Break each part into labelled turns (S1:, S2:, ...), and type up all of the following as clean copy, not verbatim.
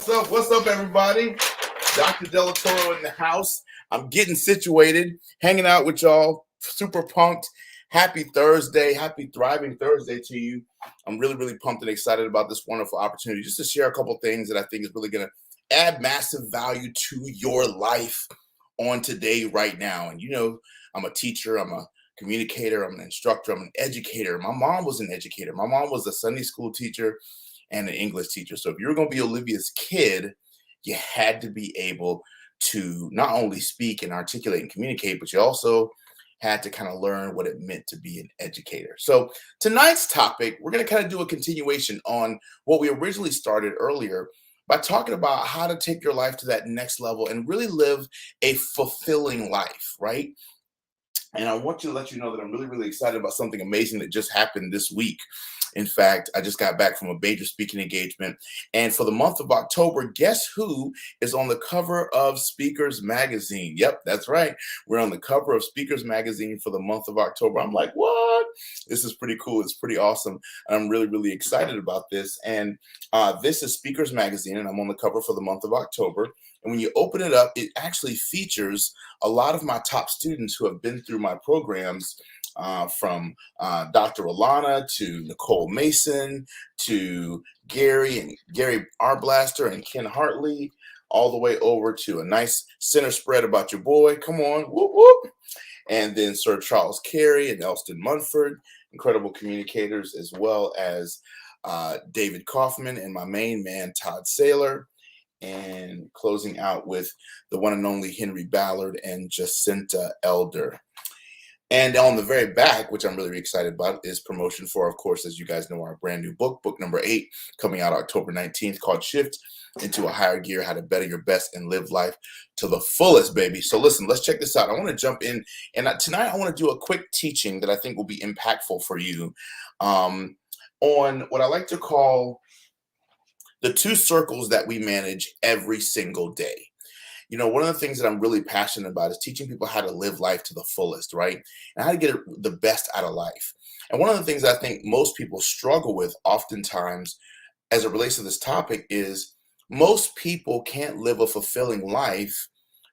S1: What's up? What's up, everybody? Dr. Delatorro in the house. I'm getting situated, hanging out with y'all. Super pumped. Happy Thursday. Happy thriving Thursday to you. I'm really pumped and excited about this wonderful opportunity just to share a couple things that I think is really going to add massive value to your life on today, right now. And I'm a teacher. I'm a communicator. I'm an instructor. I'm an educator. My mom was an educator. My mom was a Sunday school teacher and an English teacher. So if you were going to be Olivia's kid, you had to be able to not only speak and articulate and communicate, but you also had to kind of learn what it meant to be an educator. So tonight's topic, we're going to kind of do a continuation on what we originally started earlier by talking about how to take your life to that next level and really live a fulfilling life, right? And I want to let you know that I'm really excited about something amazing that just happened this week. In fact, I just got back from a major speaking engagement. And for the month of October, guess who is on the cover of Speakers Magazine? Yep, that's right. We're on the cover of Speakers Magazine for the month of October. I'm like, what? This is pretty cool. It's pretty awesome. And I'm really excited about this. And this is Speakers Magazine, and I'm on the cover for the month of October. And when you open it up, it actually features a lot of my top students who have been through my programs, from Dr. Alana to Nicole Mason to Gary Arblaster and Ken Hartley, all the way over to a nice center spread about your boy. Come on, whoop whoop. And then Sir Charles Carey and Elston Munford, incredible communicators, as well as David Kaufman and my main man, Todd Saylor. And closing out with the one and only Henry Ballard and Jacinta Elder. And on the very back, which I'm really excited about, is promotion for, of course, as you guys know, our brand new book number 8, coming out October 19th, called Shift into a Higher Gear, How to Better Your Best and Live Life to the Fullest, baby. So listen, let's check this out. I want to jump in. And tonight I want to do a quick teaching that I think will be impactful for you on what I like to call the 2 circles that we manage every single day. One of the things that I'm really passionate about is teaching people how to live life to the fullest, right? And how to get the best out of life. And one of the things I think most people struggle with oftentimes as it relates to this topic is most people can't live a fulfilling life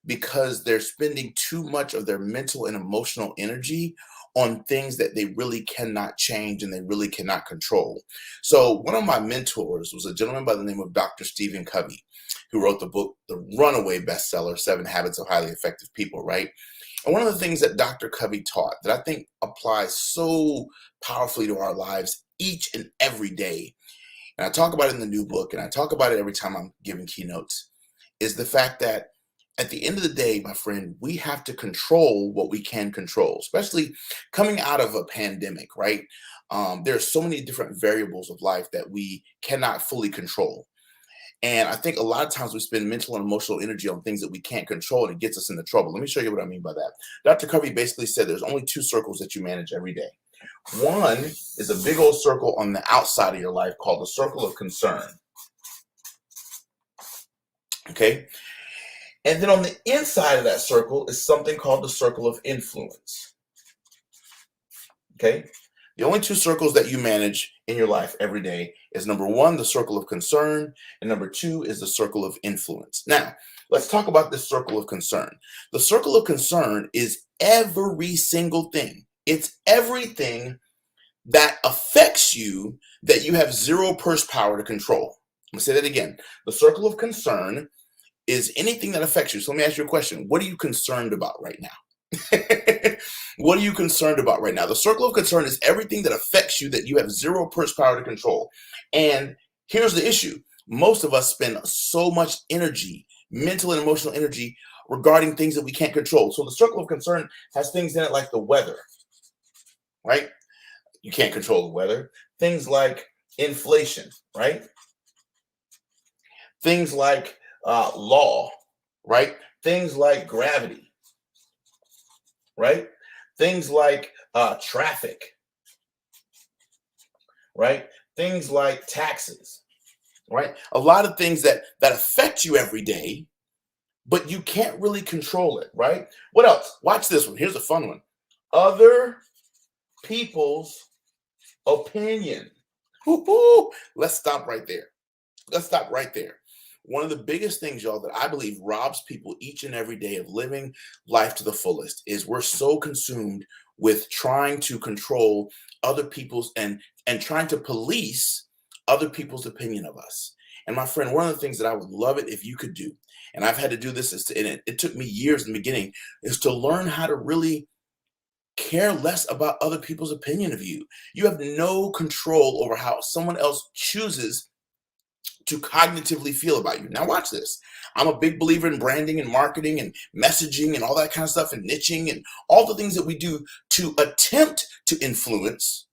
S1: because they're spending too much of their mental and emotional energy on things that they really cannot change and they really cannot control. So one of my mentors was a gentleman by the name of Dr. Stephen Covey, who wrote the book, the runaway bestseller, 7 Habits of Highly Effective People, right? And one of the things that Dr. Covey taught that I think applies so powerfully to our lives each and every day, and I talk about it in the new book, and I talk about it every time I'm giving keynotes, is the fact that at the end of the day, my friend, we have to control what we can control, especially coming out of a pandemic, right? There are so many different variables of life that we cannot fully control. And I think a lot of times we spend mental and emotional energy on things that we can't control, and it gets us into trouble. Let me show you what I mean by that. Dr. Covey basically said there's only 2 circles that you manage every day. One is a big old circle on the outside of your life called the circle of concern. Okay? And then on the inside of that circle is something called the circle of influence. Okay? The only 2 circles that you manage in your life every day is number 1, the circle of concern, and number 2 is the circle of influence. Now, let's talk about this circle of concern. The circle of concern is every single thing. It's everything that affects you that you have 0 purse power to control. I'm going to say that again. The circle of concern is anything that affects you. So let me ask you a question. What are you concerned about right now? What are you concerned about right now? The circle of concern is everything that affects you that you have 0 purse power to control. And here's the issue. Most of us spend so much energy, mental and emotional energy, regarding things that we can't control. So the circle of concern has things in it like the weather, right? You can't control the weather. Things like inflation, right? Things like law, right? Things like gravity, right? Things like traffic, right? Things like taxes, right? A lot of things that affect you every day, but you can't really control it, right? What else? Watch this one. Here's a fun one. Other people's opinion. Let's stop right there. One of the biggest things, y'all, that I believe robs people each and every day of living life to the fullest is we're so consumed with trying to control other people's and trying to police other people's opinion of us. And my friend, one of the things that I would love it if you could do, and I've had to do this, and it took me years in the beginning, is to learn how to really care less about other people's opinion of you. You have no control over how someone else chooses to cognitively feel about you. Now, watch this. I'm a big believer in branding and marketing and messaging and all that kind of stuff and niching and all the things that we do to attempt to influence.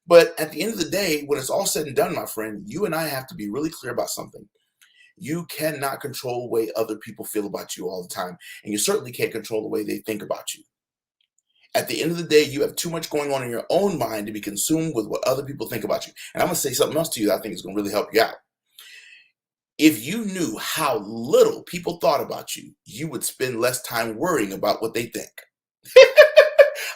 S1: But at the end of the day, when it's all said and done, my friend, you and I have to be really clear about something. You cannot control the way other people feel about you all the time. And you certainly can't control the way they think about you. At the end of the day, you have too much going on in your own mind to be consumed with what other people think about you. And I'm going to say something else to you that I think is going to really help you out. If you knew how little people thought about you, you would spend less time worrying about what they think.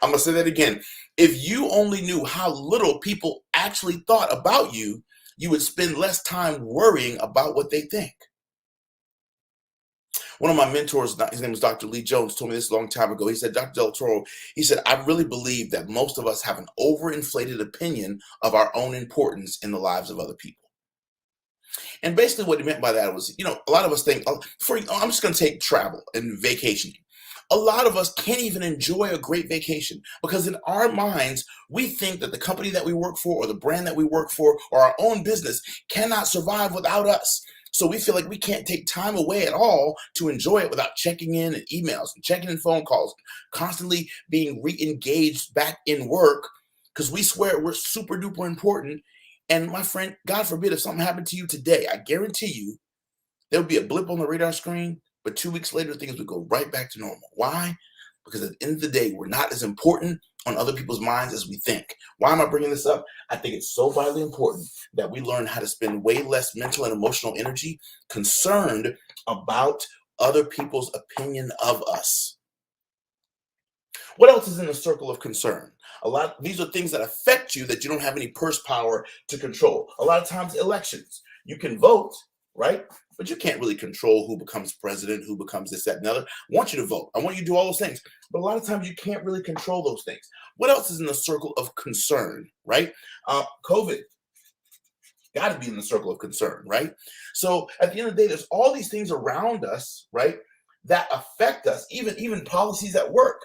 S1: I'm going to say that again. If you only knew how little people actually thought about you, you would spend less time worrying about what they think. One of my mentors, his name was Dr. Lee Jones, told me this a long time ago. He said, Dr. Delatorro, he said, I really believe that most of us have an overinflated opinion of our own importance in the lives of other people. And basically what he meant by that was, a lot of us think, I'm just going to take travel and vacationing. A lot of us can't even enjoy a great vacation because in our minds, we think that the company that we work for or the brand that we work for or our own business cannot survive without us. So we feel like we can't take time away at all to enjoy it without checking in and emails and checking in phone calls, constantly being re-engaged back in work because we swear we're super duper important. And my friend, God forbid, if something happened to you today, I guarantee you there would be a blip on the radar screen, but 2 weeks later, things would go right back to normal. Why? Because at the end of the day, we're not as important on other people's minds as we think. Why am I bringing this up? I think it's so vitally important that we learn how to spend way less mental and emotional energy concerned about other people's opinion of us. What else is in the circle of concern? These are things that affect you that you don't have any purse power to control. A lot of times elections, you can vote, right? But you can't really control who becomes president, who becomes this, that, and the other. I want you to vote. I want you to do all those things. But a lot of times you can't really control those things. What else is in the circle of concern, right? COVID. Got to be in the circle of concern, right? So at the end of the day, there's all these things around us, right, that affect us, even policies at work,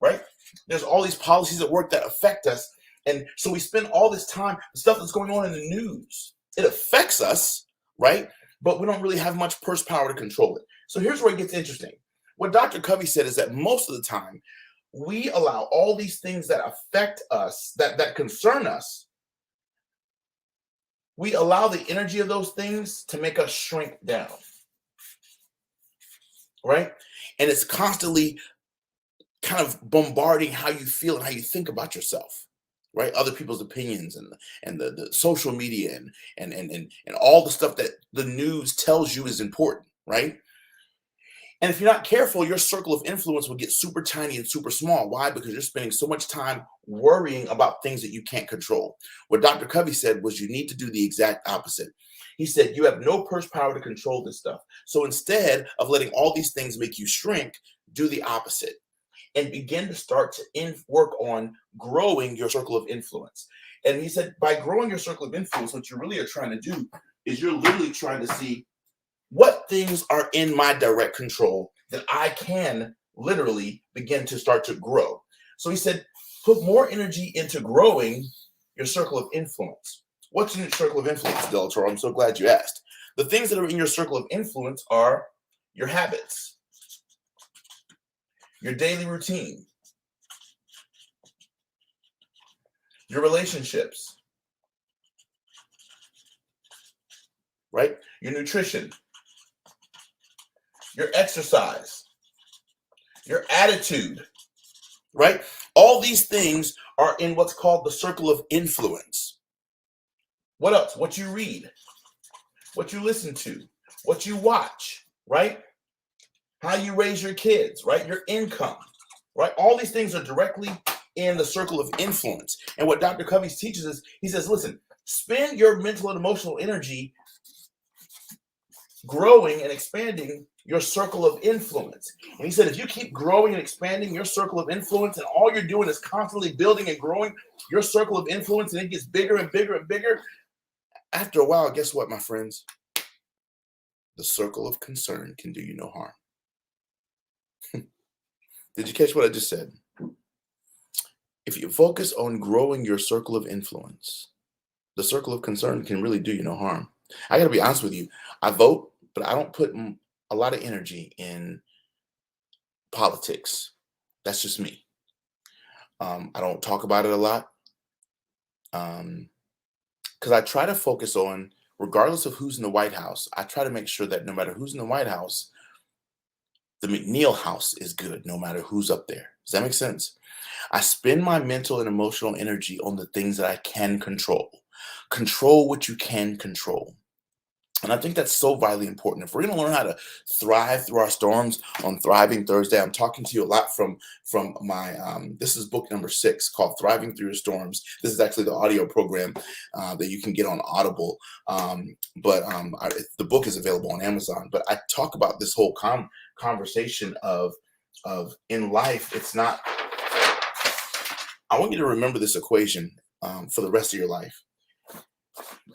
S1: right? There's all these policies at work that affect us. And so we spend all this time, the stuff that's going on in the news, it affects us, right? But we don't really have much purse power to control it. So here's where it gets interesting. What Dr. Covey said is that most of the time, we allow all these things that affect us, that concern us, we allow the energy of those things to make us shrink down, right? And it's constantly kind of bombarding how you feel and how you think about yourself, right? Other people's opinions and the social media and all the stuff that the news tells you is important, right? And if you're not careful, your circle of influence will get super tiny and super small. Why? Because you're spending so much time worrying about things that you can't control. What Dr. Covey said was you need to do the exact opposite. He said you have no purse power to control this stuff. So instead of letting all these things make you shrink, do the opposite and begin to start to work on growing your circle of influence. And he said by growing your circle of influence, what you really are trying to do is you're literally trying to see what things are in my direct control that I can literally begin to start to grow. So he said, put more energy into growing your circle of influence. What's in your circle of influence, Delatorro? I'm so glad you asked. The things that are in your circle of influence are your habits, your daily routine, your relationships, right? Your nutrition, your exercise, your attitude, right? All these things are in what's called the circle of influence. What else? What you read, what you listen to, what you watch, right? How you raise your kids, right? Your income, right? All these things are directly in the circle of influence. And what Dr. Covey teaches us, he says, listen, spend your mental and emotional energy growing and expanding your circle of influence. And he said, if you keep growing and expanding your circle of influence, and all you're doing is constantly building and growing your circle of influence, and it gets bigger and bigger and bigger, after a while, guess what, my friends? The circle of concern can do you no harm. Did you catch what I just said? If you focus on growing your circle of influence, the circle of concern can really do you no harm. I got to be honest with you. I vote, but I don't put a lot of energy in politics. That's just me. I don't talk about it a lot because I try to focus on, regardless of who's in the White House, I try to make sure that no matter who's in the White House, the McNeil house is good, no matter who's up there. Does that make sense? I spend my mental and emotional energy on the things that I can control. Control what you can control. And I think that's so vitally important. If we're going to learn how to thrive through our storms on Thriving Thursday, I'm talking to you a lot from my, this is book number 6 called Thriving Through Your Storms. This is actually the audio program that you can get on Audible. The book is available on Amazon. But I talk about this whole conversation of in life, it's not, I want you to remember this equation for the rest of your life.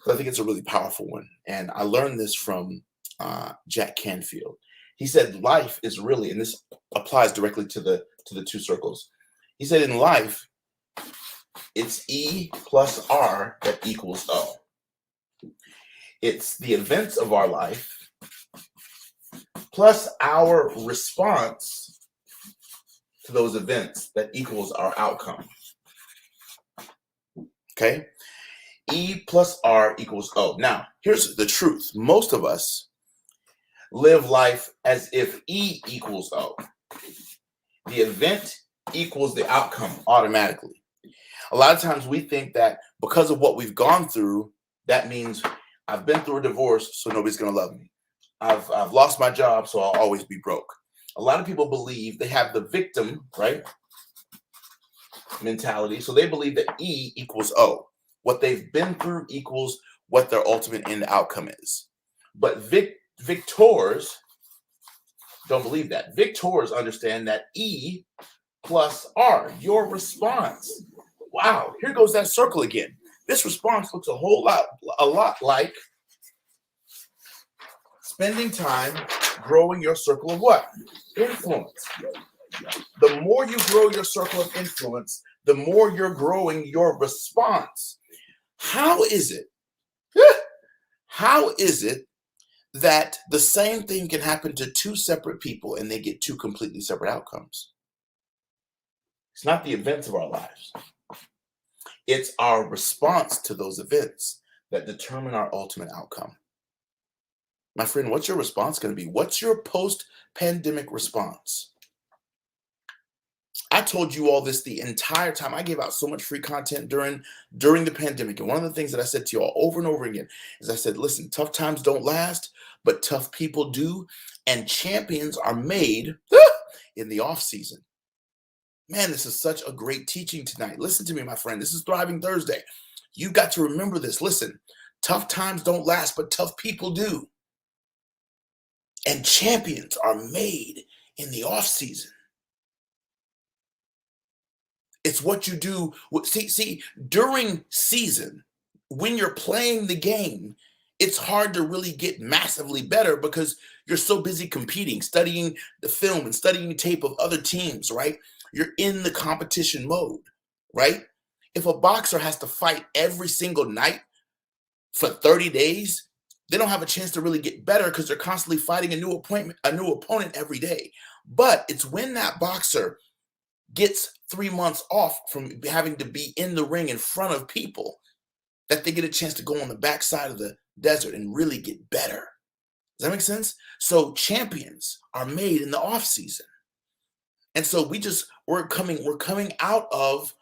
S1: I think it's a really powerful one. And I learned this from Jack Canfield. He said life is really, and this applies directly to the 2 circles. He said in life, it's E plus R that equals O. It's the events of our life plus our response to those events that equals our outcome. Okay? E plus R equals O. Now, here's the truth. Most of us live life as if E equals O. The event equals the outcome automatically. A lot of times we think that because of what we've gone through, that means I've been through a divorce, so nobody's going to love me. I've lost my job, so I'll always be broke. A lot of people believe they have the victim, right, mentality. So they believe that E equals O. What they've been through equals what their ultimate end outcome is. But victors don't believe that. Victors understand that E plus R, your response. Wow, here goes that circle again. This response looks a lot like spending time growing your circle of what? Influence. The more you grow your circle of influence, the more you're growing your response. How is it that the same thing can happen to 2 separate people and they get 2 completely separate outcomes? It's not the events of our lives. It's our response to those events that determine our ultimate outcome. My friend, what's your response going to be? What's your post-pandemic response? I told you all this the entire time. I gave out so much free content during the pandemic. And one of the things that I said to you all over and over again is I said, listen, tough times don't last, but tough people do. And champions are made in the off season. Man, this is such a great teaching tonight. Listen to me, my friend. This is Thriving Thursday. You got to remember this. Listen, tough times don't last, but tough people do. And champions are made in the off season. It's what you do. See, during season, when you're playing the game, it's hard to really get massively better because you're so busy competing, studying the film and studying the tape of other teams, right? You're in the competition mode, right? If a boxer has to fight every single night for 30 days, they don't have a chance to really get better because they're constantly fighting a new opponent every day. But it's when that boxer gets 3 months off from having to be in the ring in front of people that they get a chance to go on the backside of the desert and really get better. Does that make sense? So champions are made in the off season. And so we're coming out of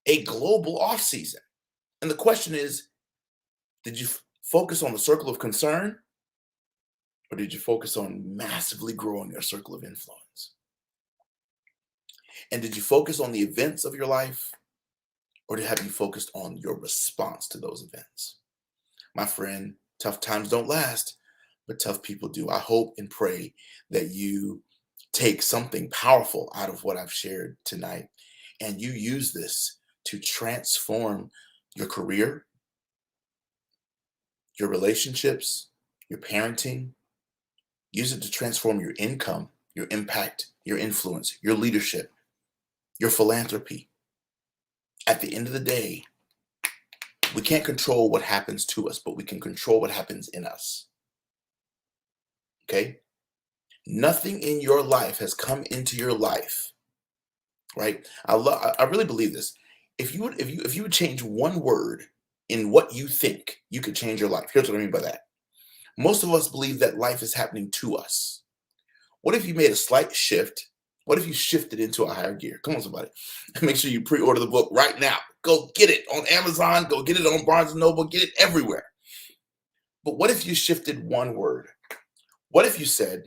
S1: a global off season. And the question is, did you focus on the circle of concern, or did you focus on massively growing your circle of influence? And did you focus on the events of your life, or have you focused on your response to those events? My friend, tough times don't last, but tough people do. I hope and pray that you take something powerful out of what I've shared tonight and you use this to transform your career, your relationships, your parenting. Use it to transform your income, your impact, your influence, your leadership, your philanthropy. At the end of the day, we can't control what happens to us, but we can control what happens in us. Okay? Nothing in your life has come into your life, right? I really believe this. If you would change one word in what you think, you could change your life. Here's what I mean by that. Most of us believe that life is happening to us. What if you made a slight shift? What if you shifted into a higher gear? Come on, somebody. Make sure you pre-order the book right now. Go get it on Amazon. Go get it on Barnes & Noble. Get it everywhere. But what if you shifted one word? What if you said,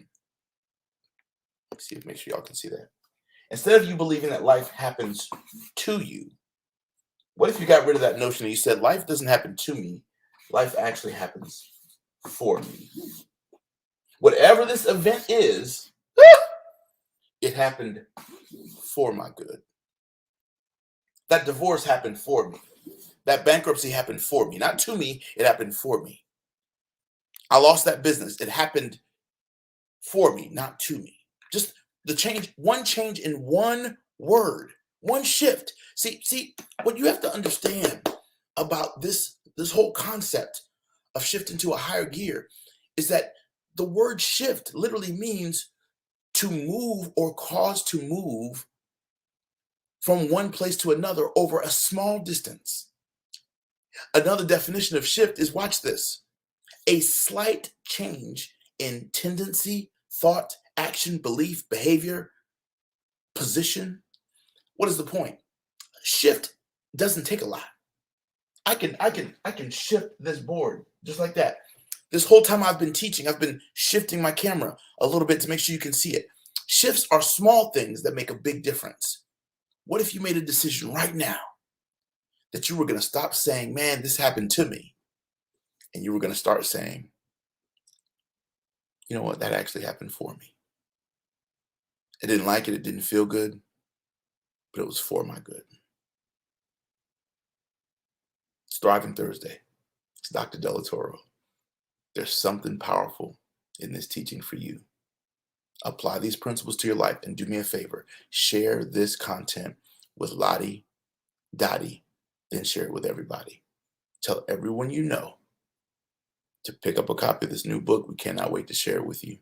S1: let's see, make sure y'all can see that. Instead of you believing that life happens to you, what if you got rid of that notion and you said, life doesn't happen to me, life actually happens for me. Whatever this event is, it happened for my good. That divorce happened for me. That bankruptcy happened for me. Not to me, it happened for me. I lost that business. It happened for me, not to me. Just the change, one change in one word, one shift. See, what you have to understand about this whole concept of shifting to a higher gear is that the word shift literally means to move or cause to move from one place to another over a small distance. Another definition of shift is, watch this, a slight change in tendency, thought, action, belief, behavior, position. What is the point? Shift doesn't take a lot. I can shift this board just like that. This whole time I've been teaching, I've been shifting my camera a little bit to make sure you can see it. Shifts are small things that make a big difference. What if you made a decision right now that you were going to stop saying, man, this happened to me, and you were going to start saying, you know what, that actually happened for me. I didn't like it, it didn't feel good, but it was for my good. It's Thriving Thursday. It's Dr. Delatorro. There's something powerful in this teaching for you. Apply these principles to your life and do me a favor. Share this content with Lottie, Dottie, then share it with everybody. Tell everyone you know to pick up a copy of this new book. We cannot wait to share it with you.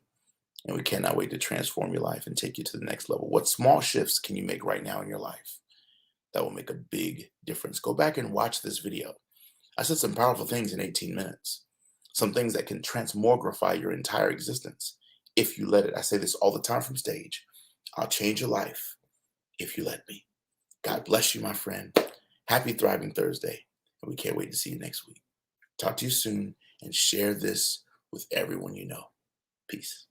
S1: And we cannot wait to transform your life and take you to the next level. What small shifts can you make right now in your life that will make a big difference? Go back and watch this video. I said some powerful things in 18 minutes. Some things that can transmogrify your entire existence if you let it. I say this all the time from stage. I'll change your life if you let me. God bless you, my friend. Happy Thriving Thursday. And we can't wait to see you next week. Talk to you soon and share this with everyone you know. Peace.